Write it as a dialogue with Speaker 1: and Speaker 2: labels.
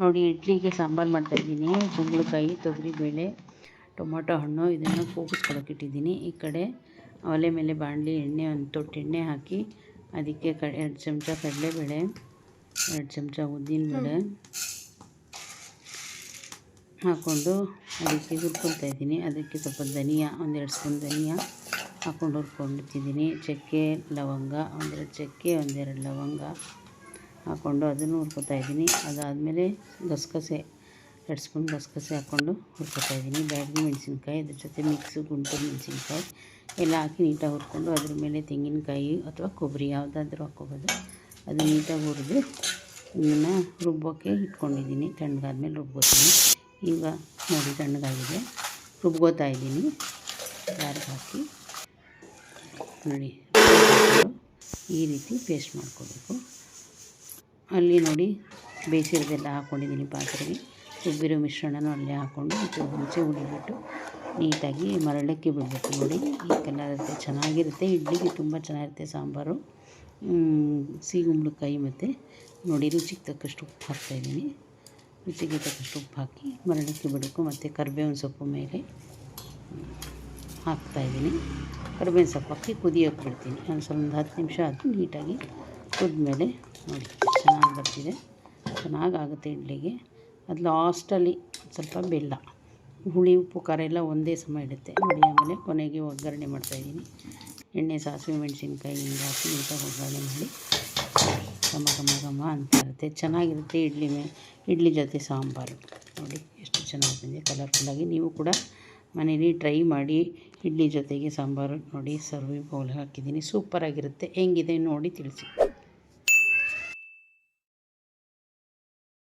Speaker 1: ನೋಡಿ, ಇಡ್ಲಿಗೆ ಸಾಂಬಾರು ಮಾಡ್ತಾಯಿದ್ದೀನಿ. ಕುಂಬಳಕಾಯಿ, ತೊಗರಿಬೇಳೆ, ಟೊಮೊಟೊ ಹಣ್ಣು ಇದನ್ನು ಕೂಗಿಸ್ಕೊಳಕ್ಕೆ ಇಟ್ಟಿದ್ದೀನಿ. ಈ ಕಡೆ ಒಲೆ ಮೇಲೆ ಬಾಣಲಿ ಒಂದು ತೊಟ್ಟು ಎಣ್ಣೆ ಹಾಕಿ ಅದಕ್ಕೆ 2 ಚಮಚ ಕಡಲೆಬೇಳೆ, 2 ಚಮಚ ಉದ್ದಿನಬೇಳೆ ಹಾಕ್ಕೊಂಡು ಅದಕ್ಕೆ ಹುರ್ಕೊಳ್ತಾ ಇದ್ದೀನಿ. ಅದಕ್ಕೆ ಸ್ವಲ್ಪ ಧನಿಯಾ, 1-2 ಸ್ಪೂನ್ ಧನಿಯಾ ಹಾಕ್ಕೊಂಡು ಹುರ್ಕೊಂಡಿದ್ದೀನಿ. ಚಕ್ಕೆ, ಲವಂಗ, 1-2 ಚಕ್ಕೆ, 1-2 ಲವಂಗ ಹಾಕ್ಕೊಂಡು ಅದನ್ನು ಹುರ್ಕೊತಾ ಇದ್ದೀನಿ. ಅದಾದಮೇಲೆ ಗಸಗಸೆ, 2 ಸ್ಪೂನ್ ಗಸಗಸೆ ಹಾಕ್ಕೊಂಡು ಹುರ್ಕೊತಾ ಇದ್ದೀನಿ. ಬ್ಯಾಡಗಿ ಮೆಣಸಿನ್ಕಾಯಿ, ಅದ್ರ ಜೊತೆ ಮಿಕ್ಸು ಗುಂಟೂರು ಮೆಣಸಿನ್ಕಾಯಿ ಎಲ್ಲ ಹಾಕಿ ನೀಟಾಗಿ ಹುರ್ಕೊಂಡು ಅದ್ರ ಮೇಲೆ ತೆಂಗಿನಕಾಯಿ ಅಥವಾ ಕೊಬ್ಬರಿ ಯಾವುದಾದ್ರೂ ಹಾಕ್ಕೋಬೋದು. ಅದು ನೀಟಾಗಿ ಹುರಿದು ಇದನ್ನು ರುಬ್ಬೋಕ್ಕೆ ಇಟ್ಕೊಂಡಿದ್ದೀನಿ. ತಣ್ಣಗಾದ್ಮೇಲೆ ರುಬ್ಬೋತೀನಿ. ಈಗ ನೋಡಿ ತಣ್ಣಗಾಗಿದೆ, ರುಬ್ಕೋತಾ ಇದ್ದೀನಿ. ಜಾರಿಗೆ ಹಾಕಿ ನೋಡಿ ಈ ರೀತಿ ಪೇಸ್ಟ್ ಮಾಡ್ಕೋಬೇಕು. ಅಲ್ಲಿ ನೋಡಿ ಬೇಯಿಸಿರೋದೆಲ್ಲ ಹಾಕ್ಕೊಂಡಿದ್ದೀನಿ ಪಾತ್ರೆಗೆ. ರುಬ್ಬಿರೋ ಮಿಶ್ರಣನೂ ಅಲ್ಲೇ ಹಾಕ್ಕೊಂಡು ಹುಣಸೆ ಹುಡಿಬಿಟ್ಟು ನೀಟಾಗಿ ಮರಳಕ್ಕೆ ಬಿಡಬೇಕು. ನೋಡಿ ಈ ಕಲರ್ ಇರುತ್ತೆ, ಚೆನ್ನಾಗಿರುತ್ತೆ. ಇಡ್ಲಿಗೆ ತುಂಬ ಚೆನ್ನಾಗಿರುತ್ತೆ ಸಾಂಬಾರು. ಸಿಗುಂಬಳಕಾಯಿ ಮತ್ತು ನೋಡಿ ರುಚಿಗೆ ತಕ್ಕಷ್ಟು ಉಪ್ಪು ಹಾಕ್ತಾಯಿದ್ದೀನಿ. ರುಚಿಗೆ ತಕ್ಕಷ್ಟು ಉಪ್ಪು ಹಾಕಿ ಮರಳಕ್ಕೆ ಬಿಡಬೇಕು. ಮತ್ತು ಕರಿಬೇವಿನ ಸೊಪ್ಪು ಮೇಲೆ ಹಾಕ್ತಾಯಿದ್ದೀನಿ. ಕರಿಬೇವಿನ ಸೊಪ್ಪು ಹಾಕಿ ಕುದಿಯೋಕ್ಕೆ ಬಿಡ್ತೀನಿ. ಒಂದು 10 ನಿಮಿಷ ಆದರೂ ನೀಟಾಗಿ ಕುದ್ಮೇಲೆ ನೋಡಿ ಚೆನ್ನಾಗಿ ಬರ್ತಿದೆ, ಚೆನ್ನಾಗಾಗುತ್ತೆ ಇಡ್ಲಿಗೆ. ಅದು ಲಾಸ್ಟಲ್ಲಿ ಸ್ವಲ್ಪ ಬೆಲ್ಲ, ಹುಳಿ, ಉಪ್ಪು, ಖಾರ ಎಲ್ಲ ಒಂದೇ ಸಮ ಇಡುತ್ತೆ ನೋಡಿ. ಆಮೇಲೆ ಕೊನೆಗೆ ಒಗ್ಗರಣೆ ಮಾಡ್ತಾಯಿದ್ದೀನಿ. ಎಣ್ಣೆ, ಸಾಸಿವೆ, ಮೆಣಸಿನ್ಕಾಯಿ ಹಿಂಗೆ ಹಾಕಿ ನೀಟಾಗಿ ಒಗ್ಗರಣೆ ಮಾಡಿ ಘಮ ಘಮ ಘಮ ಅಂತ ಇರುತ್ತೆ, ಚೆನ್ನಾಗಿರುತ್ತೆ. ಇಡ್ಲಿ ಜೊತೆ ಸಾಂಬಾರು ನೋಡಿ ಎಷ್ಟು ಚೆನ್ನಾಗಿ ಬಂದಿದೆ ಕಲರ್ಫುಲ್ಲಾಗಿ. ನೀವು ಕೂಡ ಮನೇಲಿ ಟ್ರೈ ಮಾಡಿ. ಇಡ್ಲಿ ಜೊತೆಗೆ ಸಾಂಬಾರು ನೋಡಿ ಸರ್ವಿಂಗ್ ಬೌಲ್ ಹಾಕಿದ್ದೀನಿ. ಸೂಪರಾಗಿರುತ್ತೆ. ಹೆಂಗಿದೆ ನೋಡಿ ತಿಳಿಸಿ.